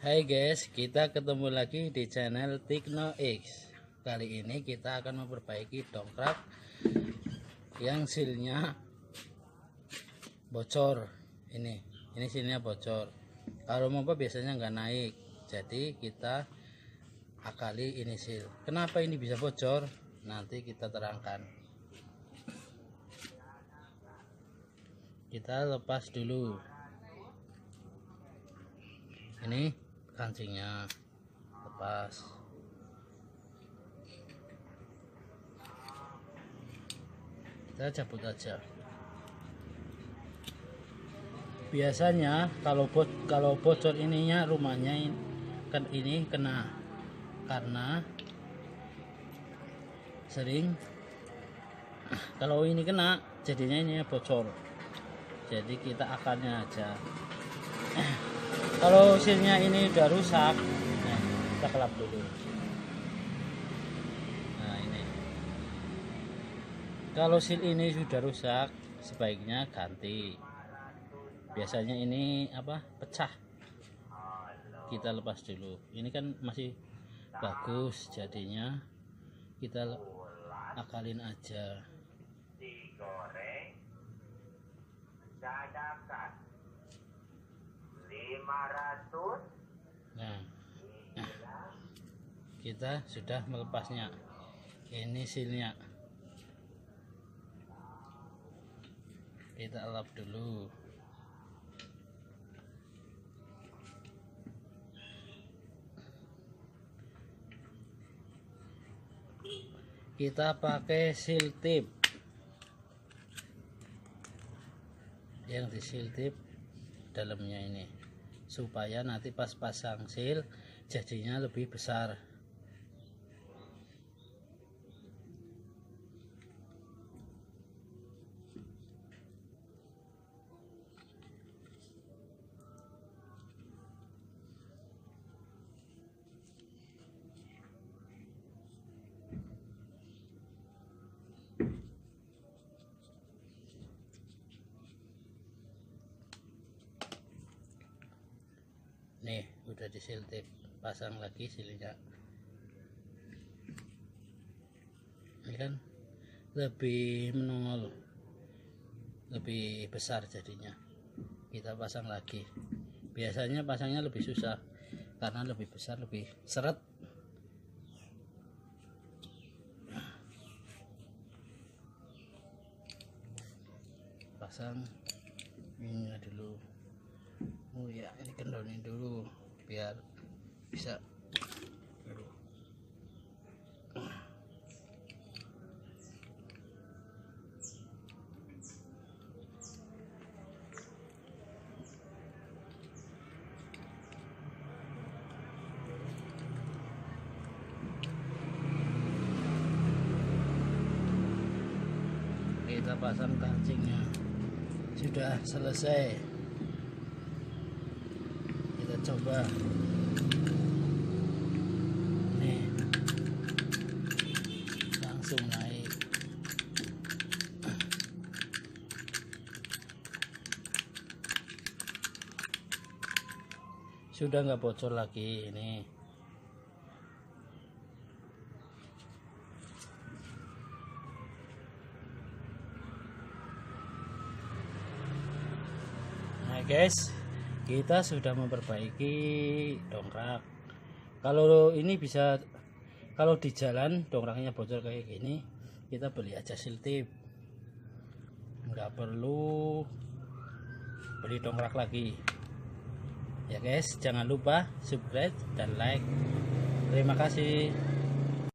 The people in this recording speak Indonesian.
Hai guys, kita ketemu lagi di channel Tikno X. Kali ini kita akan memperbaiki dongkrak yang silnya bocor. Ini silnya bocor. Kalau mompa biasanya nggak naik, jadi kita akali ini sil. Kenapa ini bisa bocor? Nanti kita terangkan. Kita lepas dulu. Ini kancingnya lepas. Kita cabut aja. Biasanya kalau bocor ininya rumahnya kan ini kena, karena sering kalau ini kena jadinya ini bocor. Jadi kita akarnya aja. Kalau silnya ini udah rusak, nah, kita kelap dulu. Nah ini, kalau sil ini sudah rusak, sebaiknya ganti. Biasanya ini pecah. Kita lepas dulu. Ini kan masih bagus, jadinya kita akalin aja. Digoreng dadakan 500. Nah, kita sudah melepasnya. Ini silnya. Kita lap dulu. Kita pakai seal tip. Yang di seal tip dalamnya ini, supaya nanti pas pasang seal jadinya lebih besar. Nih udah di seal tip, pasang lagi silnya. Ini kan lebih menongol, lebih besar jadinya. Kita pasang lagi. Biasanya pasangnya lebih susah karena lebih besar, lebih seret. Pasang ini dulu. Oh ya, ini kendonin dulu biar bisa dulu. Kita pasang kancingnya, sudah selesai. Kita coba. Nih, langsung naik. Sudah nggak bocor lagi ini. Nah guys, kita sudah memperbaiki dongkrak. Kalau ini bisa, kalau di jalan dongkraknya bocor kayak gini, kita beli aja seal tip, nggak perlu beli dongkrak lagi ya guys. Jangan lupa subscribe dan like. Terima kasih.